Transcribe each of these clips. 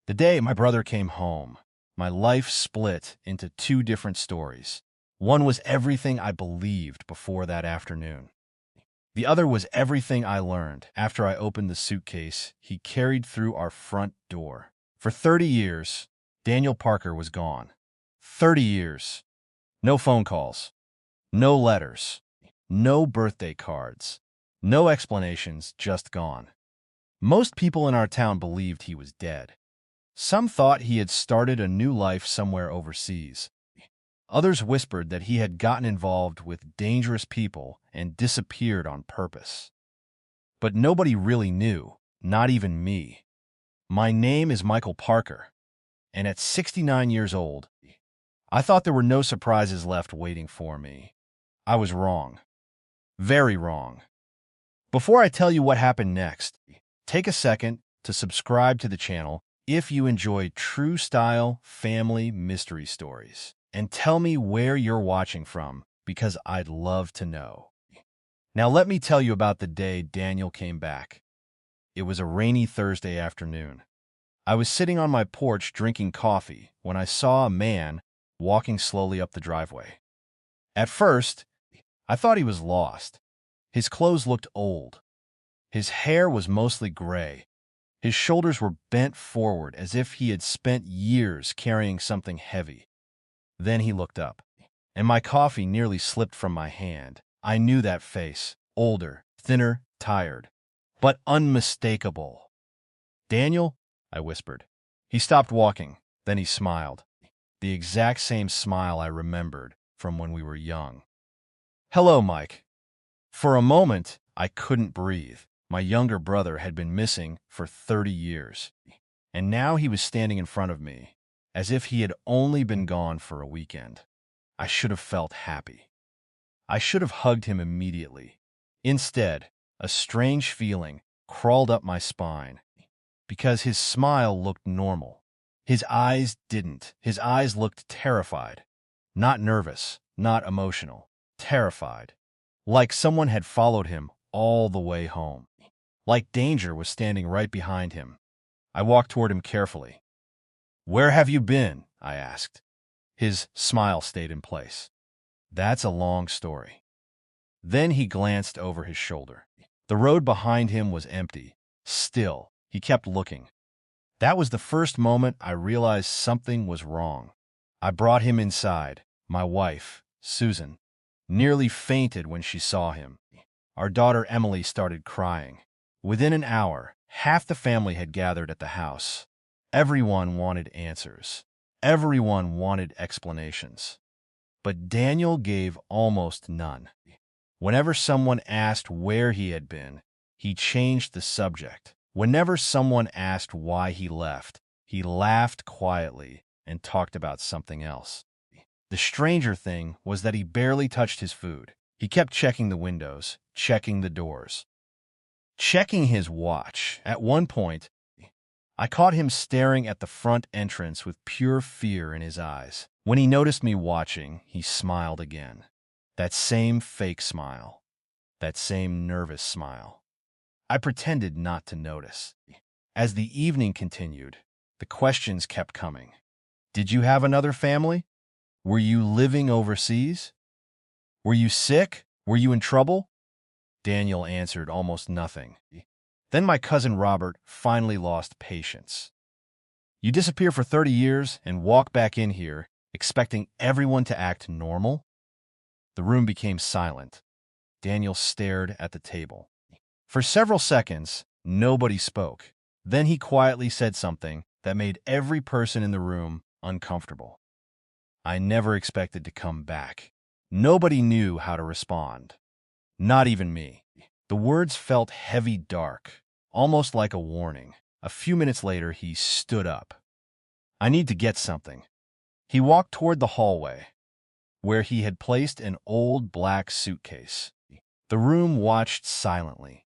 The day my brother came home, my life split into two different stories. One was everything I believed before that afternoon. The other was everything I learned after I opened the suitcase he carried through our front door. For 30 years, Daniel Parker was gone. 30 years. No phone calls. No letters. No birthday cards. No explanations, just gone. Most people in our town believed he was dead. Some thought he had started a new life somewhere overseas. Others whispered that he had gotten involved with dangerous people and disappeared on purpose. But nobody really knew, not even me. My name is Michael Parker, and at 69 years old, I thought there were no surprises left waiting for me. I was wrong. Very wrong. Before I tell you what happened next, take a second to subscribe to the channel if you enjoy true-style family mystery stories. And tell me where you're watching from, because I'd love to know. Now let me tell you about the day Daniel came back. It was a rainy Thursday afternoon. I was sitting on my porch drinking coffee when I saw a man walking slowly up the driveway. At first, I thought he was lost. His clothes looked old. His hair was mostly gray. His shoulders were bent forward as if he had spent years carrying something heavy. Then he looked up, and my coffee nearly slipped from my hand. I knew that face, older, thinner, tired, but unmistakable. "Daniel?" I whispered. He stopped walking, then he smiled. The exact same smile I remembered from when we were young. "Hello, Mike." For a moment, I couldn't breathe. My younger brother had been missing for 30 years, and now he was standing in front of me, as if he had only been gone for a weekend. I should have felt happy. I should have hugged him immediately. Instead, a strange feeling crawled up my spine, because his smile looked normal. His eyes didn't. His eyes looked terrified. Not nervous, not emotional. Terrified. Like someone had followed him all the way home. Like danger was standing right behind him. I walked toward him carefully. "Where have you been?" I asked. His smile stayed in place. "That's a long story." Then he glanced over his shoulder. The road behind him was empty. Still, he kept looking. That was the first moment I realized something was wrong. I brought him inside. My wife, Susan, nearly fainted when she saw him. Our daughter Emily started crying. Within an hour, half the family had gathered at the house. Everyone wanted answers. Everyone wanted explanations. But Daniel gave almost none. Whenever someone asked where he had been, he changed the subject. Whenever someone asked why he left, he laughed quietly and talked about something else. The stranger thing was that he barely touched his food. He kept checking the windows, checking the doors, checking his watch. At one point, I caught him staring at the front entrance with pure fear in his eyes. When he noticed me watching, he smiled again. That same fake smile. That same nervous smile. I pretended not to notice. As the evening continued, the questions kept coming. Did you have another family? Were you living overseas? Were you sick? Were you in trouble? Daniel answered almost nothing. Then my cousin Robert finally lost patience. You disappear for 30 years and walk back in here, expecting everyone to act normal? The room became silent. Daniel stared at the table. For several seconds, nobody spoke. Then he quietly said something that made every person in the room uncomfortable. I never expected to come back. Nobody knew how to respond. Not even me. The words felt heavy, dark, almost like a warning. A few minutes later, he stood up. I need to get something. He walked toward the hallway, where he had placed an old black suitcase. The room watched silently.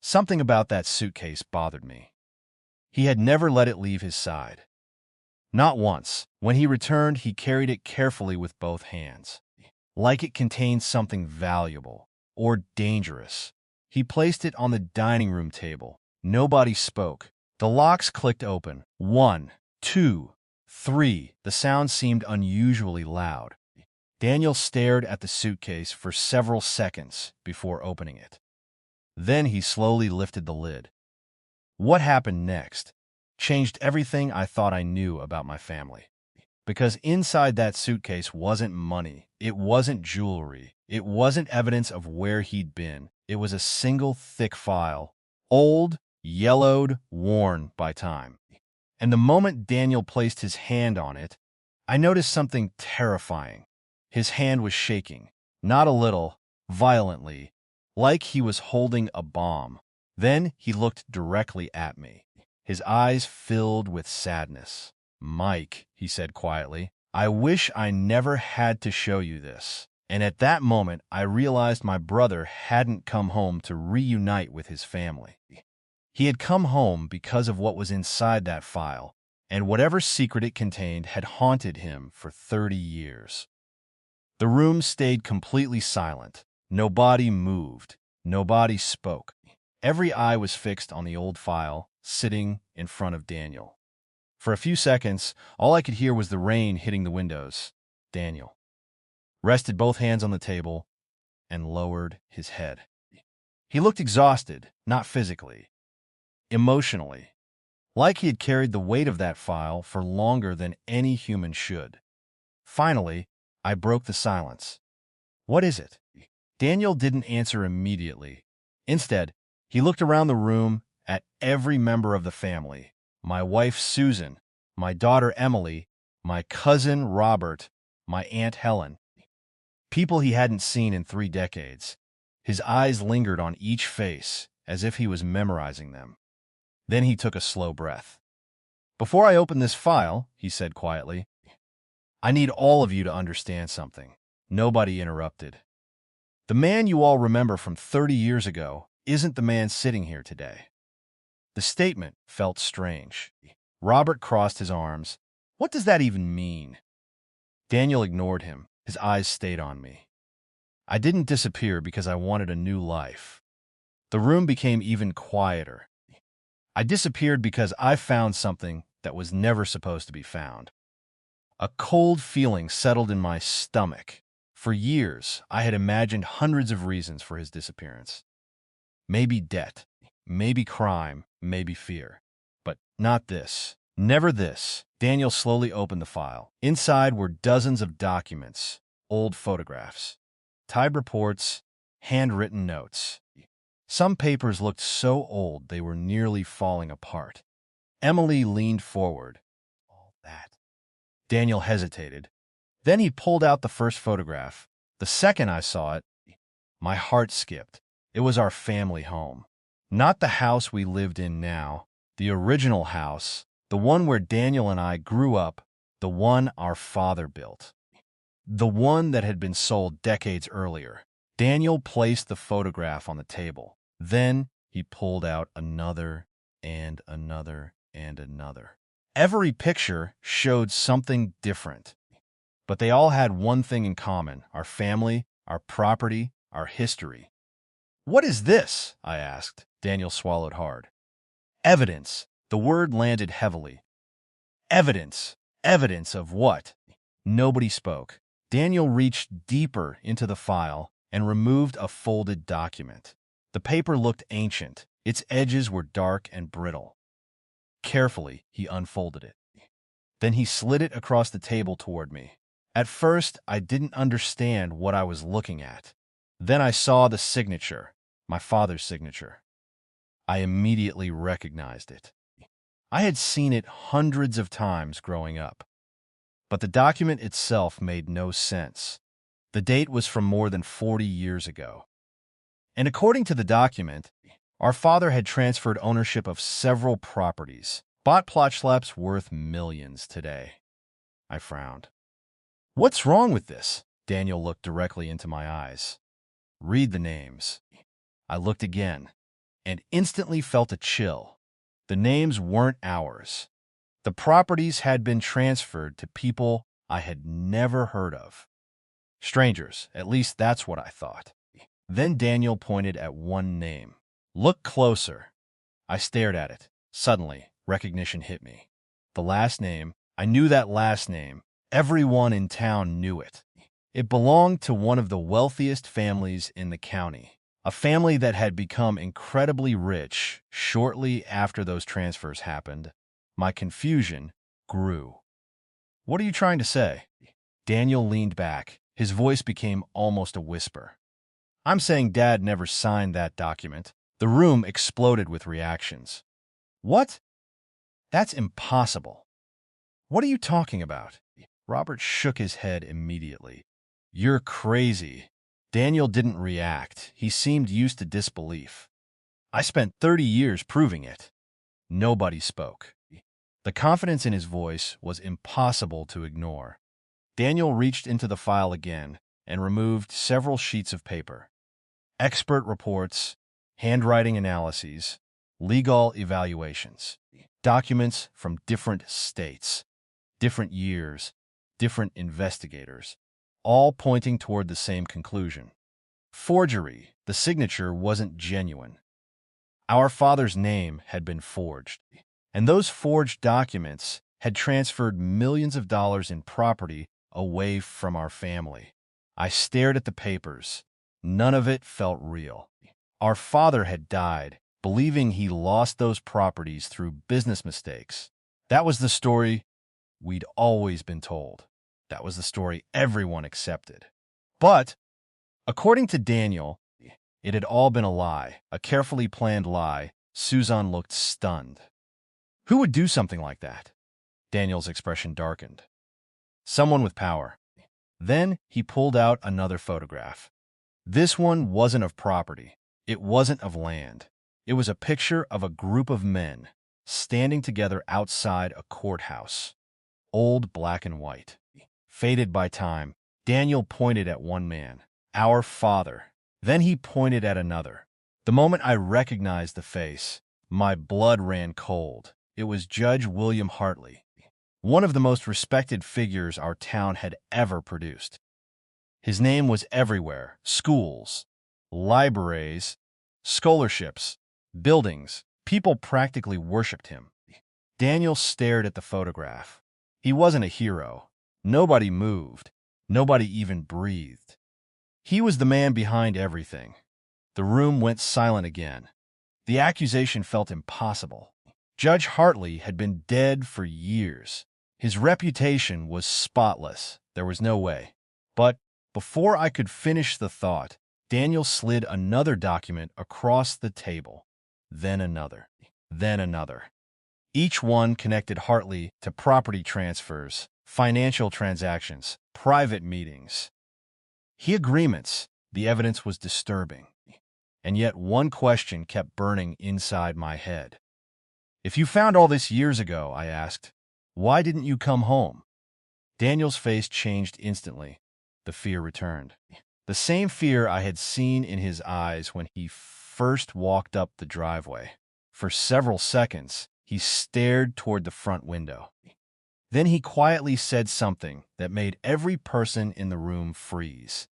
Something about that suitcase bothered me. He had never let it leave his side. Not once. When he returned, he carried it carefully with both hands, like it contained something valuable or dangerous. He placed it on the dining room table. Nobody spoke. The locks clicked open. 1, 2, 3. The sound seemed unusually loud. Daniel stared at the suitcase for several seconds before opening it. Then he slowly lifted the lid. What happened next changed everything I thought I knew about my family. Because inside that suitcase wasn't money, it wasn't jewelry, it wasn't evidence of where he'd been. It was a single thick file, old, yellowed, worn by time. And the moment Daniel placed his hand on it, I noticed something terrifying. His hand was shaking, not a little, violently, like he was holding a bomb. Then he looked directly at me. His eyes filled with sadness. "Mike," he said quietly, "I wish I never had to show you this." And at that moment, I realized my brother hadn't come home to reunite with his family. He had come home because of what was inside that file, and whatever secret it contained had haunted him for 30 years. The room stayed completely silent. Nobody moved. Nobody spoke. Every eye was fixed on the old file, sitting in front of Daniel. For a few seconds, all I could hear was the rain hitting the windows. Daniel rested both hands on the table and lowered his head. He looked exhausted, not physically, emotionally, like he had carried the weight of that file for longer than any human should. Finally, I broke the silence. "What is it?" Daniel didn't answer immediately. Instead, he looked around the room at every member of the family. My wife, Susan, my daughter, Emily, my cousin, Robert, my Aunt Helen. People he hadn't seen in 3 decades. His eyes lingered on each face, as if he was memorizing them. Then he took a slow breath. "Before I open this file," he said quietly, "I need all of you to understand something." Nobody interrupted. "The man you all remember from 30 years ago isn't the man sitting here today." The statement felt strange. Robert crossed his arms. "What does that even mean?" Daniel ignored him. His eyes stayed on me. I didn't disappear because I wanted a new life. The room became even quieter. I disappeared because I found something that was never supposed to be found. A cold feeling settled in my stomach. For years, I had imagined hundreds of reasons for his disappearance. Maybe debt, maybe crime, maybe fear. But not this. Never this. Daniel slowly opened the file. Inside were dozens of documents, old photographs, typed reports, handwritten notes. Some papers looked so old they were nearly falling apart. Emily leaned forward. "All that." Daniel hesitated. Then he pulled out the first photograph. The second I saw it, my heart skipped. It was our family home. Not the house we lived in now, the original house, the one where Daniel and I grew up, the one our father built. The one that had been sold decades earlier. Daniel placed the photograph on the table. Then he pulled out another and another and another. Every picture showed something different. But they all had one thing in common: our family, our property, our history. "What is this?" I asked. Daniel swallowed hard. "Evidence." The word landed heavily. "Evidence. Evidence of what?" Nobody spoke. Daniel reached deeper into the file and removed a folded document. The paper looked ancient. Its edges were dark and brittle. Carefully, he unfolded it. Then he slid it across the table toward me. At first, I didn't understand what I was looking at. Then I saw the signature, my father's signature. I immediately recognized it. I had seen it hundreds of times growing up. But the document itself made no sense. The date was from more than 40 years ago. And according to the document, our father had transferred ownership of several properties, bought plot schlaps worth millions today. I frowned. "What's wrong with this?" Daniel looked directly into my eyes. "Read the names." I looked again and instantly felt a chill. The names weren't ours. The properties had been transferred to people I had never heard of. Strangers, at least that's what I thought. Then Daniel pointed at one name. "Look closer." I stared at it. Suddenly, recognition hit me. The last name, I knew that last name. Everyone in town knew it. It belonged to one of the wealthiest families in the county, a family that had become incredibly rich shortly after those transfers happened. My confusion grew. What are you trying to say? Daniel leaned back. His voice became almost a whisper. I'm saying Dad never signed that document. The room exploded with reactions. What? That's impossible. What are you talking about? Robert shook his head immediately. You're crazy. Daniel didn't react. He seemed used to disbelief. I spent 30 years proving it. Nobody spoke. The confidence in his voice was impossible to ignore. Daniel reached into the file again and removed several sheets of paper. Expert reports, handwriting analyses, legal evaluations, documents from different states, different years, different investigators, all pointing toward the same conclusion. Forgery. The signature wasn't genuine. Our father's name had been forged, and those forged documents had transferred millions of dollars in property away from our family. I stared at the papers. None of it felt real. Our father had died, believing he lost those properties through business mistakes. That was the story we'd always been told. That was the story everyone accepted. But, according to Daniel, it had all been a lie, a carefully planned lie. Susan looked stunned. Who would do something like that? Daniel's expression darkened. Someone with power. Then he pulled out another photograph. This one wasn't of property. It wasn't of land. It was a picture of a group of men standing together outside a courthouse. Old, black and white. Faded by time, Daniel pointed at one man. Our father. Then he pointed at another. The moment I recognized the face, my blood ran cold. It was Judge William Hartley, one of the most respected figures our town had ever produced. His name was everywhere: schools, libraries, scholarships, buildings. People practically worshipped him. Daniel stared at the photograph. He wasn't a hero. Nobody moved. Nobody even breathed. He was the man behind everything. The room went silent again. The accusation felt impossible. Judge Hartley had been dead for years. His reputation was spotless. There was no way. But before I could finish the thought, Daniel slid another document across the table. Then another. Then another. Each one connected Hartley to property transfers, financial transactions, private meetings. Agreements. The evidence was disturbing. And yet one question kept burning inside my head. If you found all this years ago, I asked, why didn't you come home? Daniel's face changed instantly. The fear returned. The same fear I had seen in his eyes when he first walked up the driveway. For several seconds, he stared toward the front window. Then he quietly said something that made every person in the room freeze.